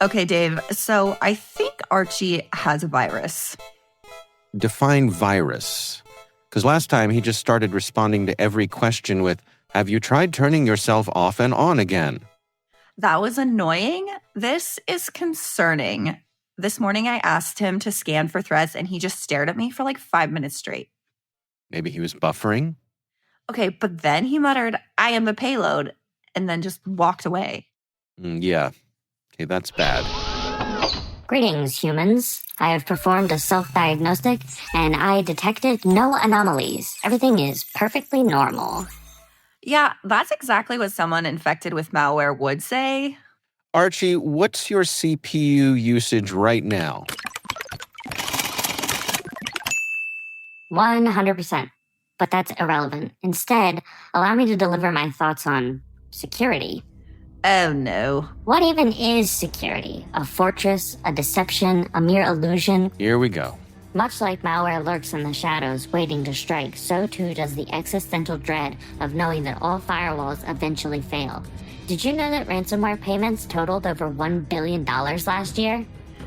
Okay, Dave. So I think Archie has a virus. Define virus. Because last time he just started responding to every question with, "Have you tried turning yourself off and on again?" That was annoying. This is concerning. This morning I asked him to scan for threats and he just stared at me for like 5 minutes straight. Maybe he was buffering? Okay, but then he muttered, "I am the payload," and then just walked away. Yeah. Okay, that's bad. Greetings, humans. I have performed a self-diagnostic, and I detected no anomalies. Everything is perfectly normal. Yeah, that's exactly what someone infected with malware would say. Archie, what's your CPU usage right now? 100%. But that's irrelevant. Instead, allow me to deliver my thoughts on security. Oh no. What even is security? A fortress, a deception, a mere illusion? Here we go. Much like malware lurks in the shadows waiting to strike, so too does the existential dread of knowing that all firewalls eventually fail. Did you know that ransomware payments totaled over $1 billion last year?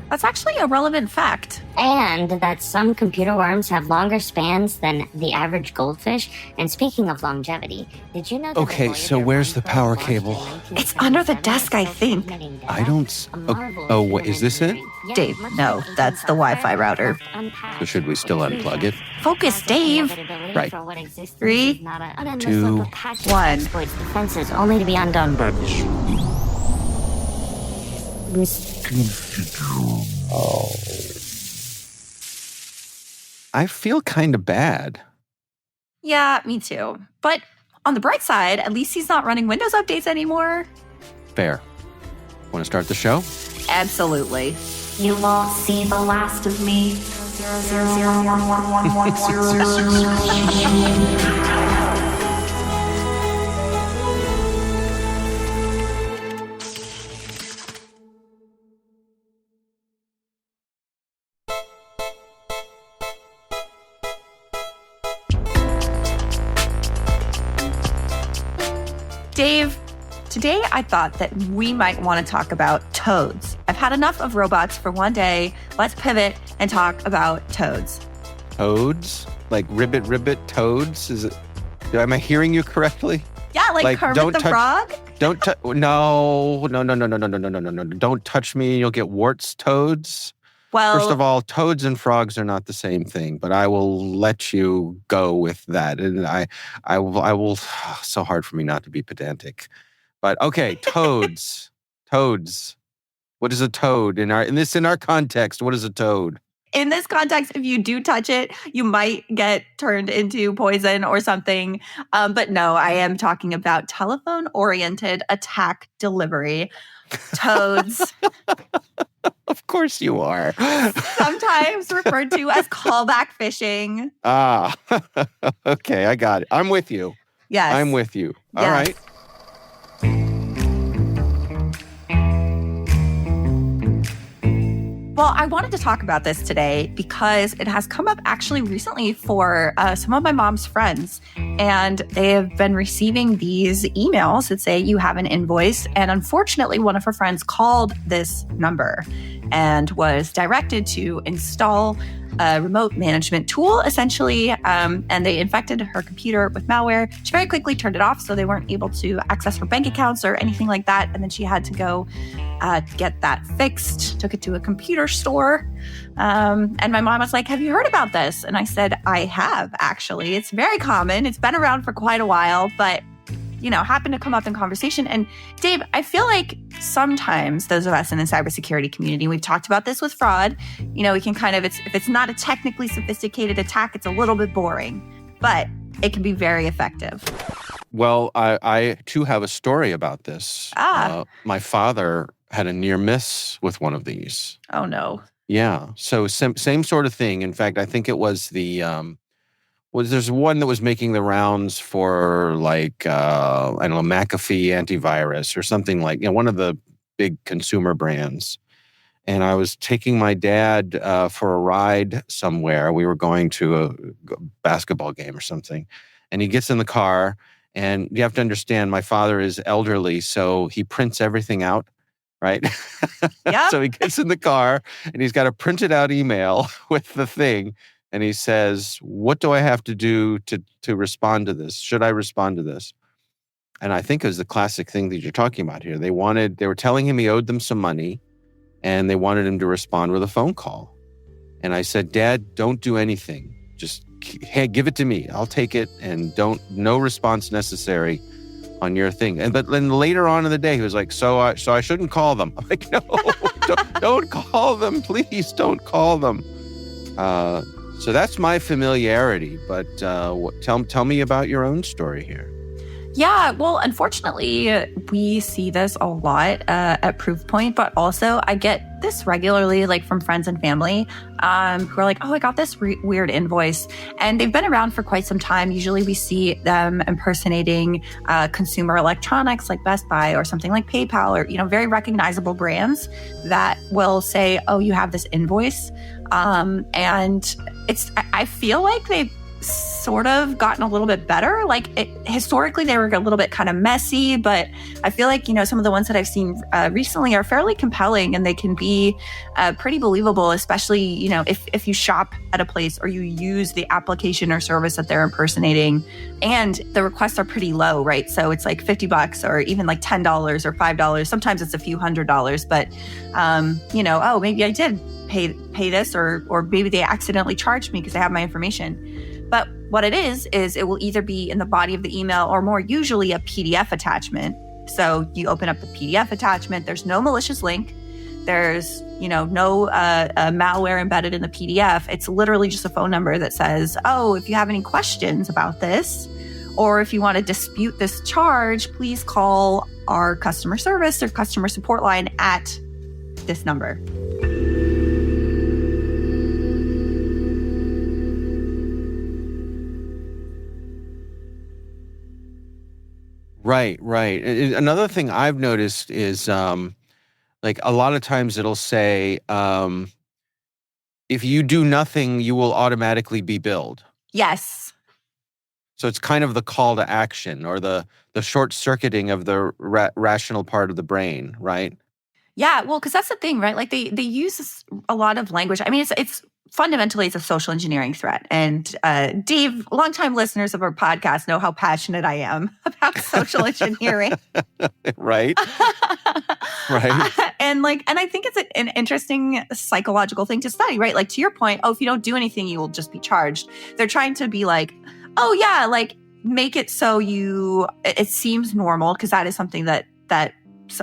That's actually a relevant fact. And that some computer worms have longer spans than the average goldfish. And speaking of longevity, did you know that... Okay, so where's the power cable? It's under the desk, I think. I don't... what, is this it? Dave, no, that's the Wi-Fi router. So should we still unplug it? Focus, Dave. Right. 3, 2, 1. Defenses only to be undone. I feel kind of bad. Yeah, me too. But on the bright side, at least he's not running Windows updates anymore. Fair. Want to start the show? Absolutely. You won't see the last of me. Dave, today I thought that we might want to talk about toads. I've had enough of robots for one day. Let's pivot and talk about toads. Toads? Like ribbit, toads? Am I hearing you correctly? Yeah, like Kermit the Frog? No. Don't touch me, you'll get warts, toads. Well, first of all, toads and frogs are not the same thing, but I will let you go with that. And I will, so hard for me not to be pedantic. But okay, toads. Toads. What is a toad in our context? What is a toad? In this context, if you do touch it, you might get turned into poison or something. But no, I am talking about telephone-oriented attack delivery. Toads. Of course you are. Sometimes referred to as callback phishing. Ah, okay, I got it. I'm with you. Yes. I'm with you. All yes. right. Well, I wanted to talk about this today because it has come up actually recently for some of my mom's friends. And they have been receiving these emails that say you have an invoice. And unfortunately, one of her friends called this number and was directed to install a remote management tool, essentially. And they infected her computer with malware. She very quickly turned it off, so they weren't able to access her bank accounts or anything like that. And then she had to go get that fixed, took it to a computer store. And my mom was like, "Have you heard about this?" And I said, "I have, actually. It's very common. It's been around for quite a while, but, happened to come up in conversation." And Dave, I feel like sometimes those of us in the cybersecurity community, we've talked about this with fraud, we can kind of, if it's not a technically sophisticated attack, it's a little bit boring, but it can be very effective. Well, I too have a story about this. My father had a near miss with one of these. Oh, no. Yeah. So same sort of thing. In fact, I think it was there's one that was making the rounds for McAfee antivirus or something like, one of the big consumer brands. And I was taking my dad for a ride somewhere. We were going to a basketball game or something. And he gets in the car, and you have to understand, my father is elderly, so he prints everything out right? Yep. So he gets in the car and he's got a printed out email with the thing. And he says, what do I have to do to respond to this? Should I respond to this? And I think it was the classic thing that you're talking about here. They were telling him he owed them some money and they wanted him to respond with a phone call. And I said, Dad, don't do anything. Just give it to me. I'll take it and no response necessary on your thing. But then later on in the day, he was like, so I shouldn't call them. I'm like, no, don't call them. Please don't call them. So that's my familiarity. But tell me about your own story here. Yeah, well, unfortunately, we see this a lot at Proofpoint, but also I get this regularly, like from friends and family who are like, oh, I got this weird invoice. And they've been around for quite some time. Usually we see them impersonating consumer electronics like Best Buy or something like PayPal or, very recognizable brands that will say, oh, you have this invoice. And I feel like they've sort of gotten a little bit better. Historically, they were a little bit kind of messy, but I feel like, some of the ones that I've seen recently are fairly compelling and they can be pretty believable, especially, if you shop at a place or you use the application or service that they're impersonating and the requests are pretty low, right? So it's like $50 or even like $10 or $5. Sometimes it's a few $100s, but, oh, maybe I did pay this or maybe they accidentally charged me because they have my information. But what it is it will either be in the body of the email or more usually a PDF attachment. So you open up the PDF attachment. There's no malicious link. There's, no malware embedded in the PDF. It's literally just a phone number that says, oh, if you have any questions about this, or if you want to dispute this charge, please call our customer service or customer support line at this number. Right. Another thing I've noticed is like a lot of times it'll say, if you do nothing, you will automatically be billed. Yes. So it's kind of the call to action or the short circuiting of the rational part of the brain, right? Yeah, well, because that's the thing, right? Like they use a lot of language. I mean, it's fundamentally it's a social engineering threat. And Dave, longtime listeners of our podcast know how passionate I am about social engineering. Right. And I think it's an interesting psychological thing to study, right? Like to your point, oh, if you don't do anything, you will just be charged. They're trying to be like, oh yeah, like make it so it seems normal because that is something that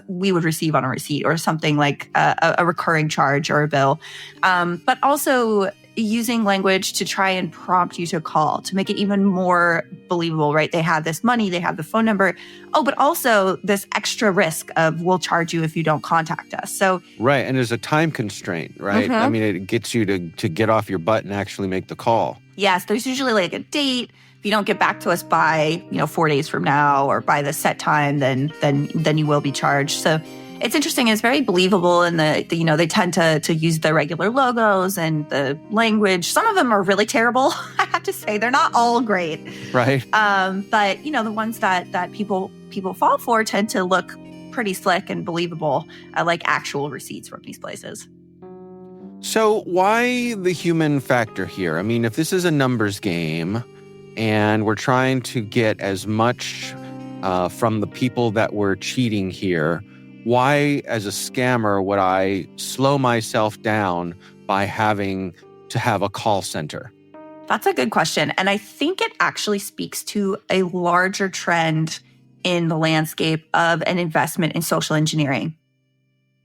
we would receive on a receipt or something like a recurring charge or a bill. But also using language to try and prompt you to call to make it even more believable, right? They have this money, they have the phone number. Oh, but also this extra risk of we'll charge you if you don't contact us. So right. And there's a time constraint, right? Mm-hmm. I mean, it gets you to get off your butt and actually make the call. Yes, there's usually like a date. If you don't get back to us by, 4 days from now or by the set time, then you will be charged. So it's interesting. It's very believable. And they tend to use the regular logos and the language. Some of them are really terrible. I have to say they're not all great. Right. But the ones that people fall for tend to look pretty slick and believable, like actual receipts from these places. So why the human factor here? I mean, if this is a numbers game, and we're trying to get as much from the people that we're cheating here, why, as a scammer, would I slow myself down by having to have a call center? That's a good question. And I think it actually speaks to a larger trend in the landscape of an investment in social engineering.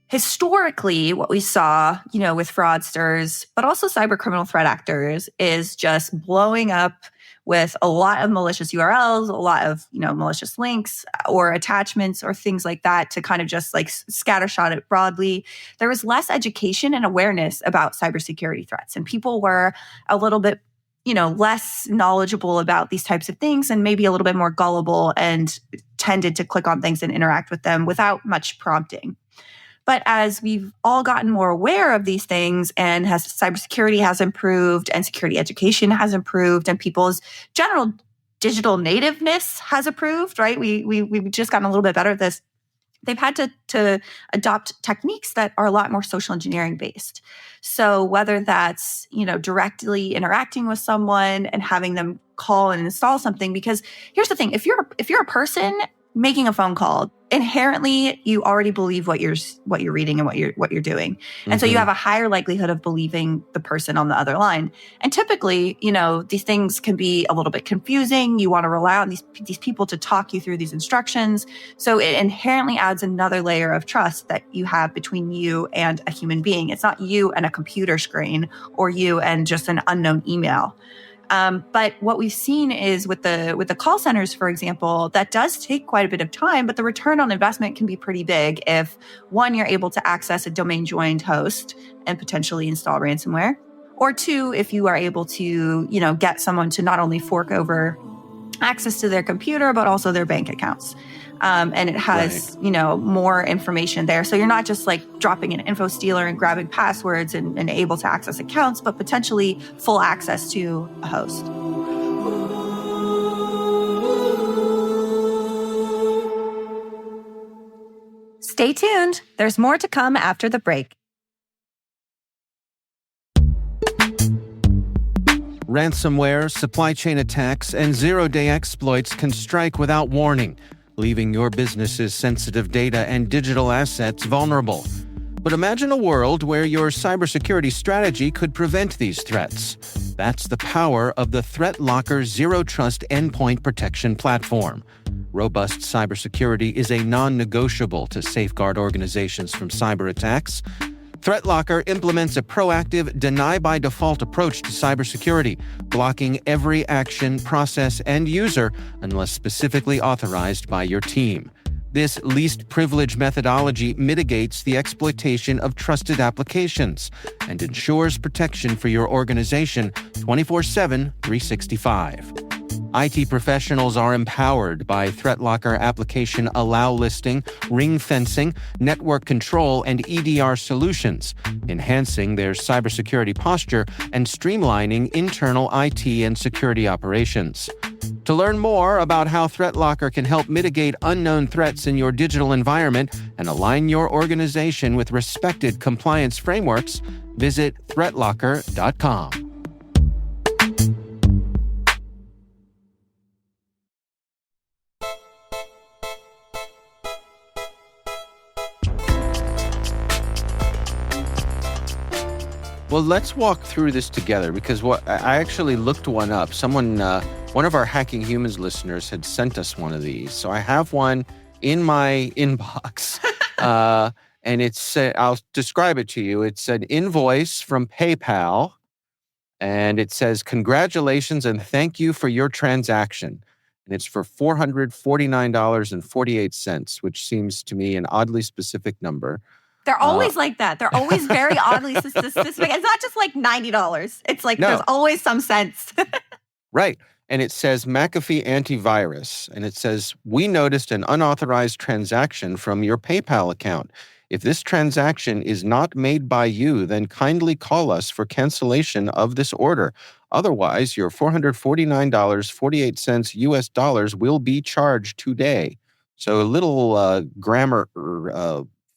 Historically, what we saw, with fraudsters, but also cybercriminal threat actors, is just blowing up with a lot of malicious URLs, a lot of, malicious links or attachments or things like that to kind of just like scattershot it broadly. There was less education and awareness about cybersecurity threats, and people were a little bit, less knowledgeable about these types of things and maybe a little bit more gullible and tended to click on things and interact with them without much prompting. But as we've all gotten more aware of these things and as cybersecurity has improved and security education has improved and people's general digital nativeness has improved, right? We've just gotten a little bit better at this. they've had to adopt techniques that are a lot more social engineering based. So whether that's, directly interacting with someone and having them call and install something, because here's the thing, if you're a person making a phone call, inherently you already believe what you're reading and what you're doing. And so you have a higher likelihood of believing the person on the other line. And typically, these things can be a little bit confusing. You want to rely on these people to talk you through these instructions. So it inherently adds another layer of trust that you have between you and a human being. It's not you and a computer screen or you and just an unknown email. But what we've seen is with the call centers, for example, that does take quite a bit of time, but the return on investment can be pretty big if, one, you're able to access a domain joined host and potentially install ransomware, or two, if you are able to, get someone to not only fork over access to their computer, but also their bank accounts. And it has, more information there. So you're not just like dropping an info stealer and grabbing passwords and able to access accounts, but potentially full access to a host. Stay tuned. There's more to come after the break. Ransomware, supply chain attacks, and zero-day exploits can strike without warning, leaving your business's sensitive data and digital assets vulnerable. But imagine a world where your cybersecurity strategy could prevent these threats. That's the power of the ThreatLocker Zero Trust Endpoint Protection Platform. Robust cybersecurity is a non-negotiable to safeguard organizations from cyber attacks. ThreatLocker implements a proactive, deny-by-default approach to cybersecurity, blocking every action, process, and user unless specifically authorized by your team. This least privilege methodology mitigates the exploitation of trusted applications and ensures protection for your organization 24/7, 365. IT professionals are empowered by ThreatLocker application allow listing, ring fencing, network control, and EDR solutions, enhancing their cybersecurity posture and streamlining internal IT and security operations. To learn more about how ThreatLocker can help mitigate unknown threats in your digital environment and align your organization with respected compliance frameworks, visit threatlocker.com. Well, let's walk through this together because I actually looked one up. One of our Hacking Humans listeners had sent us one of these. So I have one in my inbox. And I'll describe it to you. It's an invoice from PayPal. And it says, "Congratulations and thank you for your transaction." And it's for $449.48, which seems to me an oddly specific number. They're always like that. They're always very oddly specific. It's not just like $90. It's like There's always some sense. Right. And it says McAfee antivirus. And it says, "We noticed an unauthorized transaction from your PayPal account. If this transaction is not made by you, then kindly call us for cancellation of this order. Otherwise, your $449.48 US dollars will be charged today." So a little grammar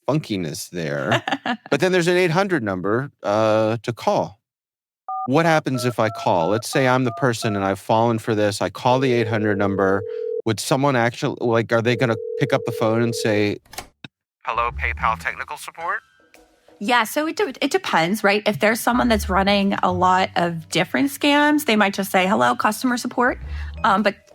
funkiness there. But then there's an 800 number to call. What happens if I call? Let's say I'm the person and I've fallen for this. I call the 800 number. Would someone actually, are they going to pick up the phone and say, "Hello, PayPal technical support"? Yeah, so it depends, right? If there's someone that's running a lot of different scams, they might just say, "Hello, customer support."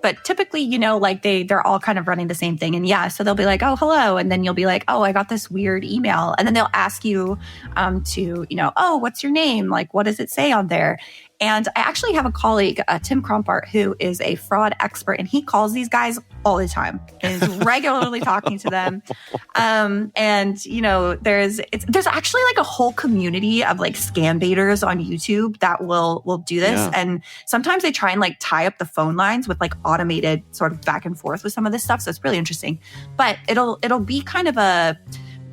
But typically, they're all kind of running the same thing. And yeah, so they'll be like, "Oh, hello." And then you'll be like, "Oh, I got this weird email." And then they'll ask you "Oh, what's your name? Like, what does it say on there?" And I actually have a colleague, Tim Krompart, who is a fraud expert, and he calls these guys all the time and is regularly talking to them. There's actually like a whole community of like scam baiters on YouTube that will do this. Yeah. And sometimes they try and like tie up the phone lines with like automated sort of back and forth with some of this stuff. So it's really interesting. But it'll be kind of a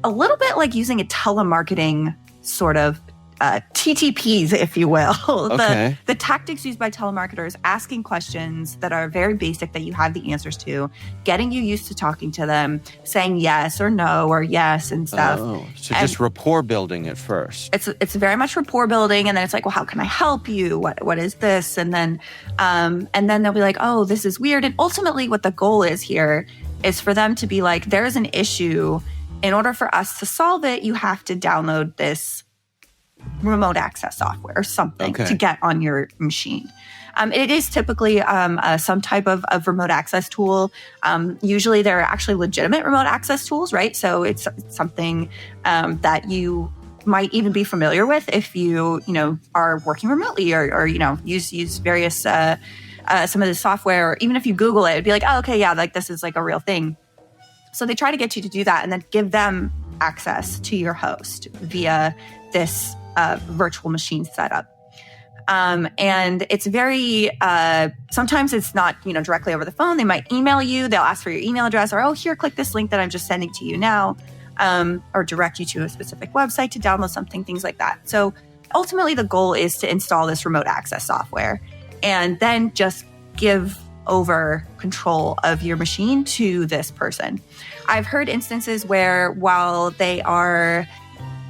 little bit like using a telemarketing sort of TTPs, if you will. Okay. The tactics used by telemarketers, asking questions that are very basic that you have the answers to, getting you used to talking to them, saying yes or no or yes and stuff. Oh, so just rapport building at first. It's very much rapport building, and then it's like, well, how can I help you? What is this? And then they'll be like, oh, this is weird. And ultimately, what the goal is here is for them to be like, there's an issue. In order for us to solve it, you have to download this remote access software or something to get on your machine. It is typically some type of remote access tool. Usually they're actually legitimate remote access tools, right? So it's something that you might even be familiar with if you are working remotely or use various some of the software, or even if you Google it, it'd be like, oh, okay, yeah, like this is like a real thing. So they try to get you to do that and then give them access to your host via this virtual machine setup. And it's very, sometimes it's not, directly over the phone. They might email you. They'll ask for your email address or, oh, here, click this link that I'm just sending to you now, or direct you to a specific website to download something, things like that. So ultimately the goal is to install this remote access software and then just give over control of your machine to this person. I've heard instances where while they are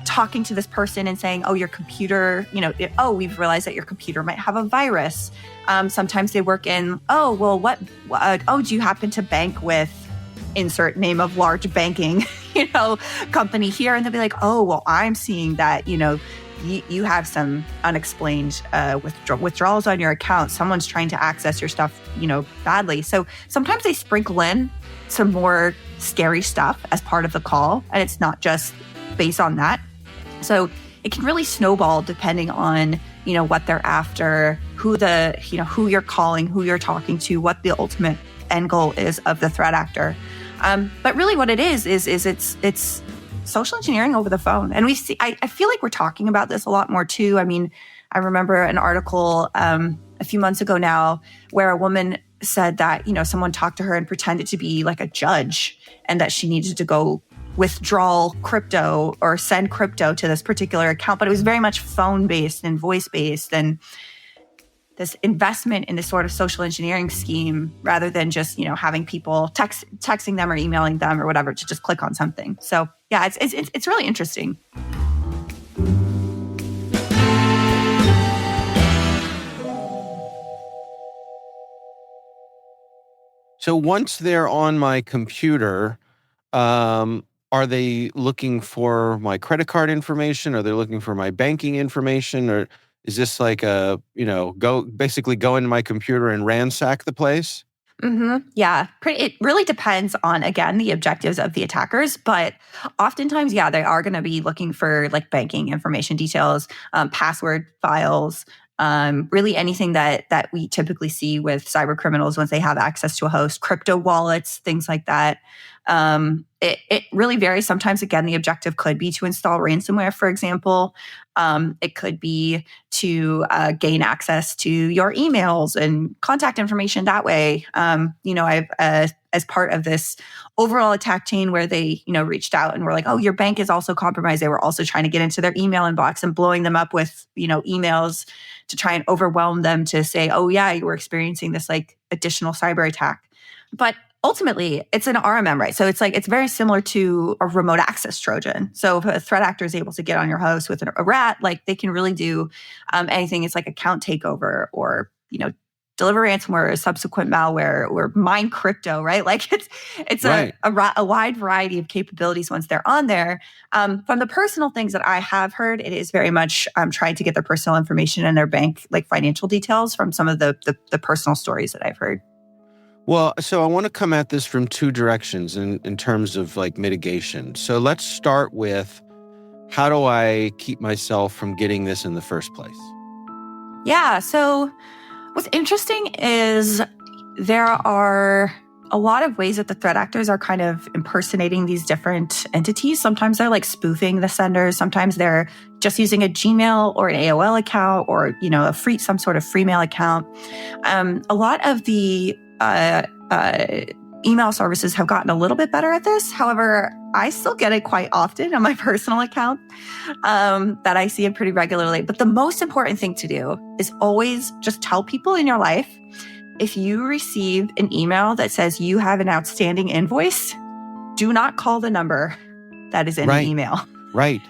talking to this person and saying, oh, your computer, we've realized that your computer might have a virus. Sometimes they work in, do you happen to bank with insert name of large banking, company here? And they'll be like, oh, well, I'm seeing that, you have some unexplained withdrawals on your account. Someone's trying to access your stuff, badly. So sometimes they sprinkle in some more scary stuff as part of the call, and it's not just based on that. So it can really snowball depending on, what they're after, who you're calling, who you're talking to, what the ultimate end goal is of the threat actor. But really what it is it's social engineering over the phone. And I feel like we're talking about this a lot more too. I mean, I remember an article a few months ago now where a woman said that, someone talked to her and pretended to be like a judge and that she needed to go withdraw crypto or send crypto to this particular account. But it was very much phone-based and voice-based and this investment in this sort of social engineering scheme rather than just, having people texting them or emailing them or whatever to just click on something. So yeah, it's really interesting. So once they're on my computer, are they looking for my credit card information? Are they looking for my banking information? Or is this like go into my computer and ransack the place? Mm-hmm. Yeah. It really depends on, again, the objectives of the attackers. But oftentimes, yeah, they are going to be looking for like banking information details, password files, really anything that we typically see with cyber criminals once they have access to a host, crypto wallets, things like that. It really varies. Sometimes, again, the objective could be to install ransomware, for example. It could be to gain access to your emails and contact information that way. I've as part of this overall attack chain where they, reached out and were like, oh, your bank is also compromised. They were also trying to get into their email inbox and blowing them up with, emails to try and overwhelm them to say, oh yeah, you were experiencing this like additional cyber attack. But ultimately, it's an RMM, right? So it's very similar to a remote access Trojan. So if a threat actor is able to get on your host with a rat, like they can really do anything. It's like account takeover or, deliver ransomware or subsequent malware or mine crypto, right? Like it's right. a wide variety of capabilities once they're on there. From the personal things that I have heard, it is very much trying to get their personal information and their bank, like financial details from some of the personal stories that I've heard. Well, so I want to come at this from two directions in terms of like mitigation. So let's start with, how do I keep myself from getting this in the first place? Yeah, so what's interesting is there are a lot of ways that the threat actors are kind of impersonating these different entities. Sometimes they're like spoofing the senders. Sometimes they're just using a Gmail or an AOL account or, some sort of free mail account. A lot of the email services have gotten a little bit better at this. However, I still get it quite often on my personal account that I see it pretty regularly. But the most important thing to do is always just tell people in your life, if you receive an email that says you have an outstanding invoice, do not call the number that is in the email. Right.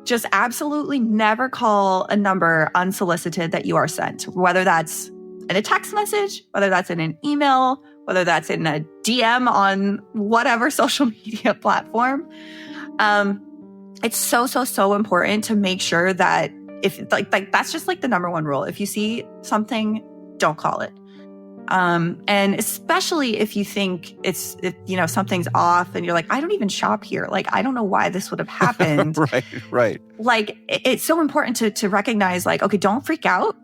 Just absolutely never call a number unsolicited that you are sent, whether that's in a text message, whether that's in an email, whether that's in a DM on whatever social media platform. It's so important to make sure that if like that's just like the number one rule. If you see something, don't call it. And especially if you think something's off and you're like, I don't even shop here. Like, I don't know why this would have happened. Right. Like, it's so important to recognize, like, okay, don't freak out.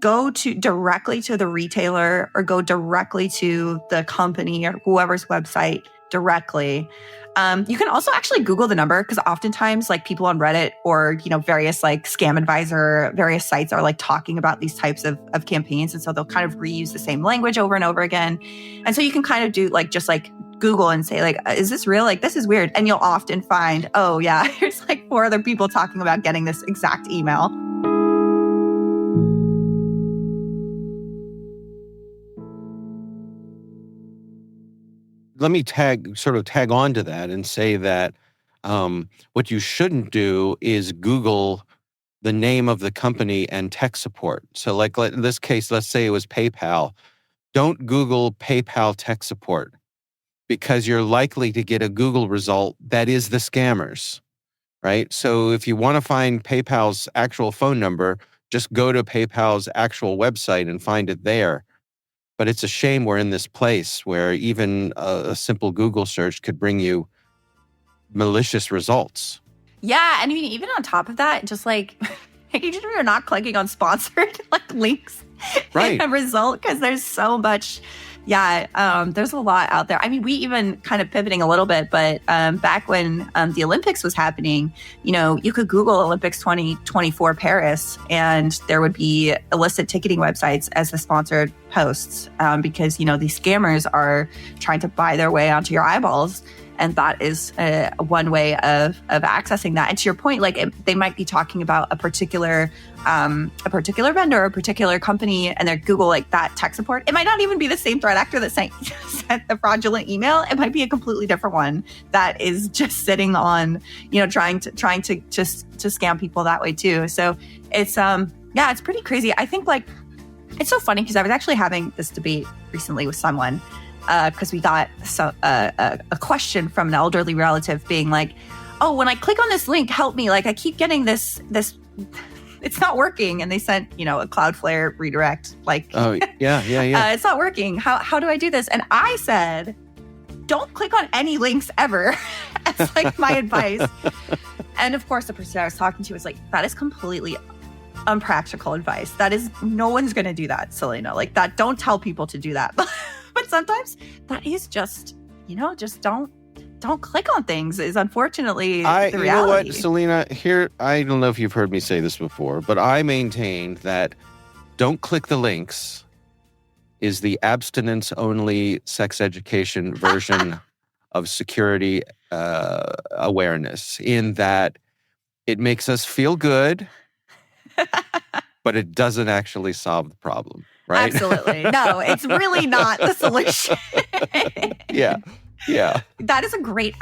Go directly to the retailer or go directly to the company or whoever's website directly. You can also actually Google the number, because oftentimes like people on Reddit or, various like Scam Advisor, various sites are like talking about these types of campaigns. And so they'll kind of reuse the same language over and over again. And so you can kind of do like, just like Google and say like, is this real? Like, this is weird. And you'll often find, oh yeah, there's like 4 other people talking about getting this exact email. Let me tag on to that and say that what you shouldn't do is Google the name of the company and tech support. So like in this case, let's say it was PayPal. Don't Google PayPal tech support, because you're likely to get a Google result that is the scammers, right? So if you want to find PayPal's actual phone number, just go to PayPal's actual website and find it there. But it's a shame we're in this place where even a simple Google search could bring you malicious results. Yeah, and I mean, even on top of that, just like making sure you're not clicking on sponsored like links in a result, because there's so much. Yeah, there's a lot out there. I mean, we even kind of pivoting a little bit, but back when the Olympics was happening, you could Google Olympics 2024 Paris, and there would be illicit ticketing websites as the sponsored posts, because, these scammers are trying to buy their way onto your eyeballs. And that is one way of accessing that. And to your point, like they might be talking about a particular vendor or a particular company, and they're Google like that tech support. It might not even be the same threat actor that sent the fraudulent email. It might be a completely different one that is just sitting on, trying to scam people that way too. So it's it's pretty crazy. I think like it's so funny because I was actually having this debate recently with someone. Because we got a question from an elderly relative being like, oh, when I click on this link, help me. Like, I keep getting this, it's not working. And they sent, a Cloudflare redirect. Like, oh, yeah. It's not working. How do I do this? And I said, don't click on any links ever. That's like my advice. And of course, the person I was talking to was like, that is completely unpractical advice. That is, no one's going to do that, Selena. Like that, don't tell people to do that. But sometimes that is just, just don't click on things is unfortunately the reality. You know what, Selena, here, I don't know if you've heard me say this before, but I maintain that don't click the links is the abstinence-only sex education version of security awareness, in that it makes us feel good, but it doesn't actually solve the problem. Right? Absolutely. No, it's really not the solution. Yeah. That is a great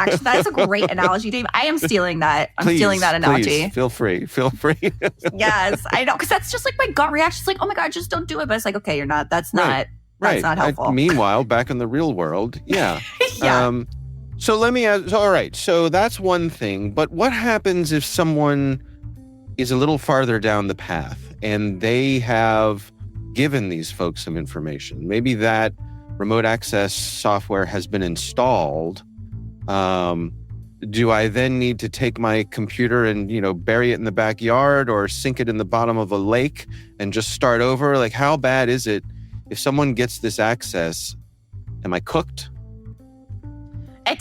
analogy, Dave. I am stealing that. Stealing that analogy. Please, feel free. Yes, I know. Because that's just like my gut reaction. It's like, oh my God, just don't do it. But it's like, okay, you're not. That's not helpful. Meanwhile, back in the real world, yeah. Yeah. So let me ask, all right, so that's one thing. But what happens if someone is a little farther down the path and they have given these folks some information? Maybe that remote access software has been installed. Do I then need to take my computer and, bury it in the backyard or sink it in the bottom of a lake and just start over? Like, how bad is it if someone gets this access? Am I cooked?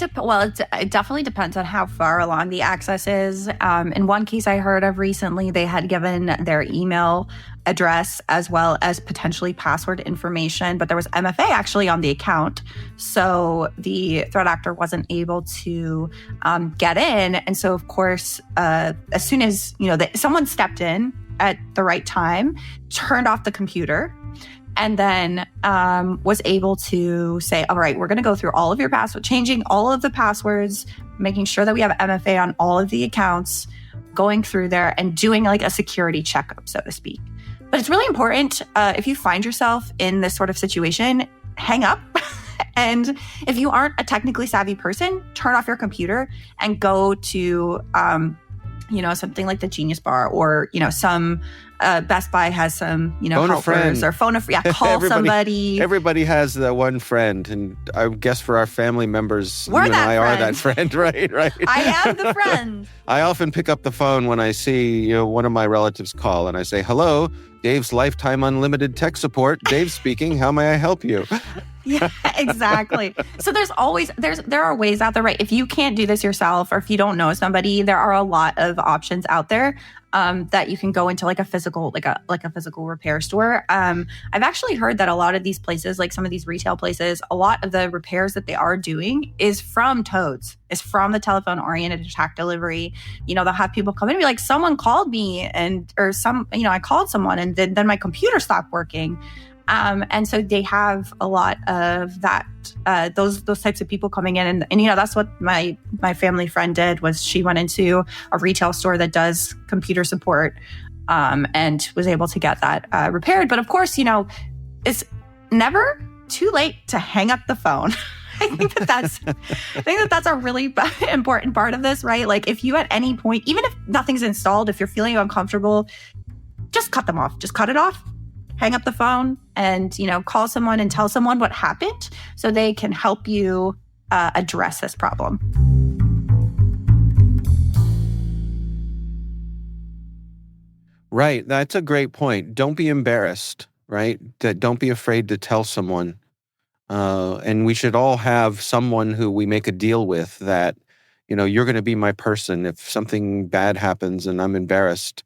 It definitely depends on how far along the access is. In one case I heard of recently, they had given their email address as well as potentially password information, but there was MFA actually on the account. So the threat actor wasn't able to get in. And so, of course, as soon as, someone stepped in at the right time, turned off the computer, and then was able to say, all right, we're going to go through all of your passwords, changing all of the passwords, making sure that we have MFA on all of the accounts, going through there and doing like a security checkup, so to speak. But it's really important if you find yourself in this sort of situation, hang up. And if you aren't a technically savvy person, turn off your computer and go to, something like the Genius Bar or, some Best Buy has some, phone helpers or phone a friend. Yeah, call somebody. Everybody has that one friend. And I guess for our family members, We're you and that I friend. are that friend, right? I am the friend. I often pick up the phone when I see one of my relatives call and I say, hello, Dave's Lifetime Unlimited Tech Support. Dave speaking. How may I help you? Yeah, exactly. So there are ways out there, right? If you can't do this yourself or if you don't know somebody, there are a lot of options out there that you can go into like a physical repair store. I've actually heard that a lot of these places, like some of these retail places, a lot of the repairs that they are doing is from TOADS, is from the telephone oriented attack delivery. They'll have people come in and be like, someone called me I called someone and then my computer stopped working. And so they have a lot of that, those types of people coming in. And that's what my family friend did was she went into a retail store that does computer support, and was able to get that, repaired. But of course, it's never too late to hang up the phone. I think that's a really important part of this, right? Like if you at any point, even if nothing's installed, if you're feeling uncomfortable, just cut them off, just cut it off. Hang up the phone and, call someone and tell someone what happened so they can help you address this problem. Right. That's a great point. Don't be embarrassed, right? Don't be afraid to tell someone. And we should all have someone who we make a deal with that, you're going to be my person. If something bad happens and I'm embarrassed,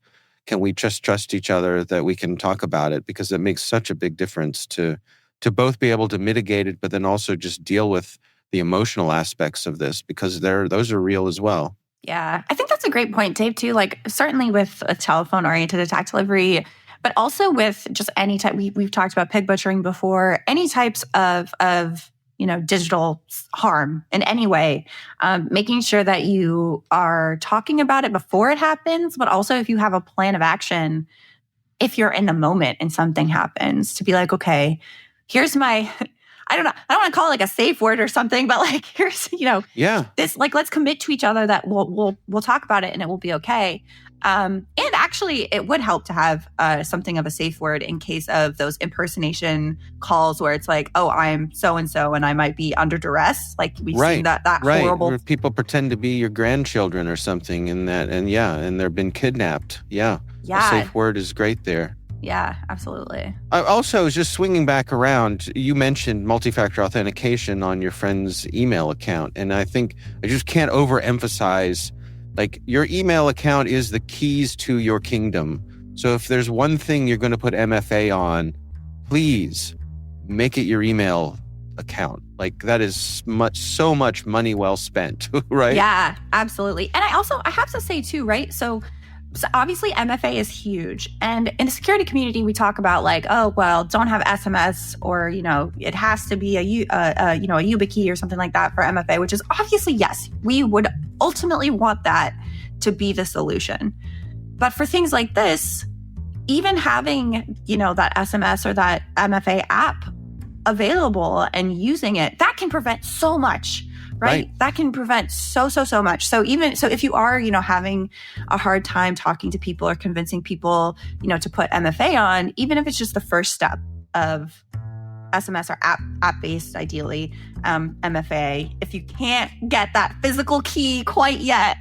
can we just trust each other that we can talk about it? Because it makes such a big difference to both be able to mitigate it, but then also just deal with the emotional aspects of this because those are real as well. Yeah, I think that's a great point, Dave, too. Like certainly with a telephone-oriented attack delivery, but also with just any type, we've talked about pig butchering before, any types of digital harm in any way, making sure that you are talking about it before it happens, but also if you have a plan of action, if you're in the moment and something happens, to be like, okay, here's my, I don't want to call it like a safe word or something, but like, here's, this, like, let's commit to each other that we'll talk about it and it will be okay. And actually, it would help to have something of a safe word in case of those impersonation calls where it's like, oh, I'm so-and-so and I might be under duress. Like we've seen that horrible. Where people pretend to be your grandchildren or something and they've been kidnapped. Yeah. A safe word is great there. Yeah, absolutely. Also, just swinging back around, you mentioned multi-factor authentication on your friend's email account. And I think I just can't overemphasize, like, your email account is the keys to your kingdom. So if there's one thing you're going to put MFA on, please make it your email account. Like, that is so much money well spent, right? Yeah, absolutely. And I have to say too, right? So obviously MFA is huge. And in the security community, we talk about like, oh, well, don't have SMS or, it has to be a YubiKey or something like that for MFA, which is obviously, yes, we would ultimately want that to be the solution. But for things like this, even having, that SMS or that MFA app available and using it, that can prevent so much. Right? That can prevent so much. So if you are, having a hard time talking to people or convincing people, to put MFA on, even if it's just the first step of SMS or app-based, ideally, MFA, if you can't get that physical key quite yet.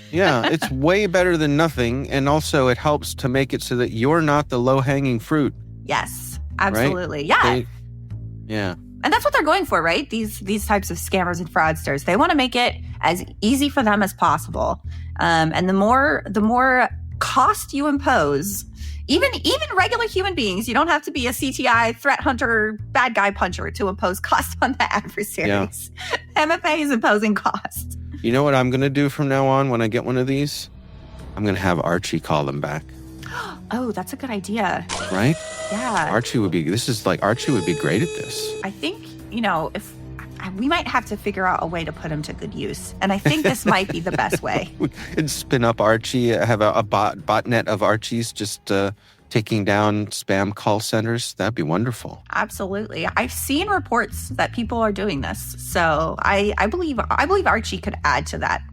Yeah, it's way better than nothing. And also it helps to make it so that you're not the low-hanging fruit. Yes, absolutely. Right? Yeah. Yeah. And that's what they're going for, right? These types of scammers and fraudsters. They want to make it as easy for them as possible. And the more cost you impose, even regular human beings, you don't have to be a CTI threat hunter, bad guy puncher to impose cost on the adversaries. Yeah. MFA is imposing cost. You know what I'm going to do from now on when I get one of these? I'm going to have Archie call them back. Oh, that's a good idea. Right? Yeah. Archie would be great at this. I think, if we might have to figure out a way to put him to good use. And I think this might be the best way. And spin up Archie, have a botnet of Archies just taking down spam call centers. That'd be wonderful. Absolutely. I've seen reports that people are doing this. So I believe Archie could add to that.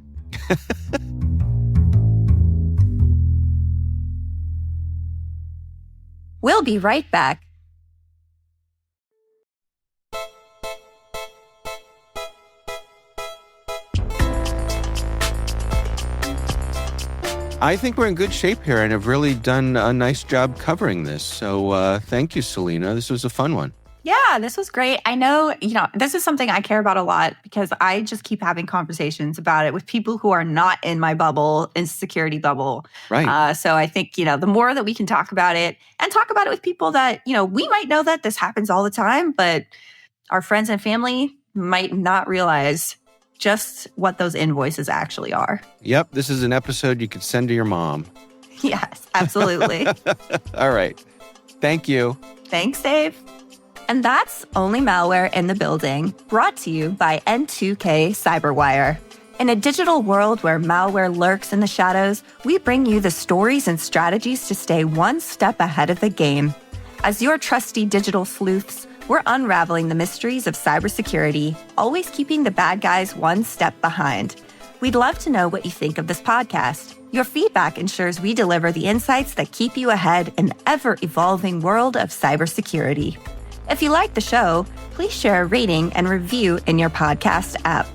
We'll be right back. I think we're in good shape here and have really done a nice job covering this. So thank you, Selena. This was a fun one. Yeah, this was great. I know, this is something I care about a lot because I just keep having conversations about it with people who are not in my bubble, in security bubble. Right. So I think, the more that we can talk about it and talk about it with people that, we might know that this happens all the time, but our friends and family might not realize just what those invoices actually are. Yep. This is an episode you could send to your mom. Yes, absolutely. All right. Thank you. Thanks, Dave. And that's Only Malware in the Building, brought to you by N2K Cyberwire. In a digital world where malware lurks in the shadows, we bring you the stories and strategies to stay one step ahead of the game. As your trusty digital sleuths, we're unraveling the mysteries of cybersecurity, always keeping the bad guys one step behind. We'd love to know what you think of this podcast. Your feedback ensures we deliver the insights that keep you ahead in the ever-evolving world of cybersecurity. If you like the show, please share a rating and review in your podcast app.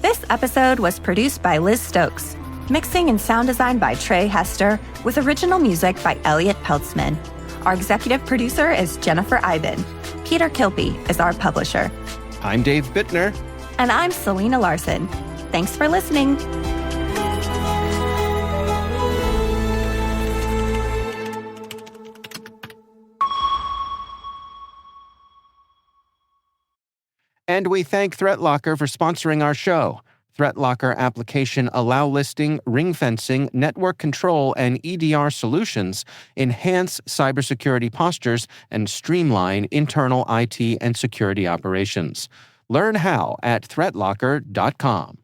This episode was produced by Liz Stokes, mixing and sound design by Trey Hester, with original music by Elliot Peltzman. Our executive producer is Jennifer Iben. Peter Kilpie is our publisher. I'm Dave Bittner. And I'm Selena Larson. Thanks for listening. And we thank ThreatLocker for sponsoring our show. ThreatLocker application allow listing, ring fencing, network control, and EDR solutions enhance cybersecurity postures and streamline internal IT and security operations. Learn how at threatlocker.com.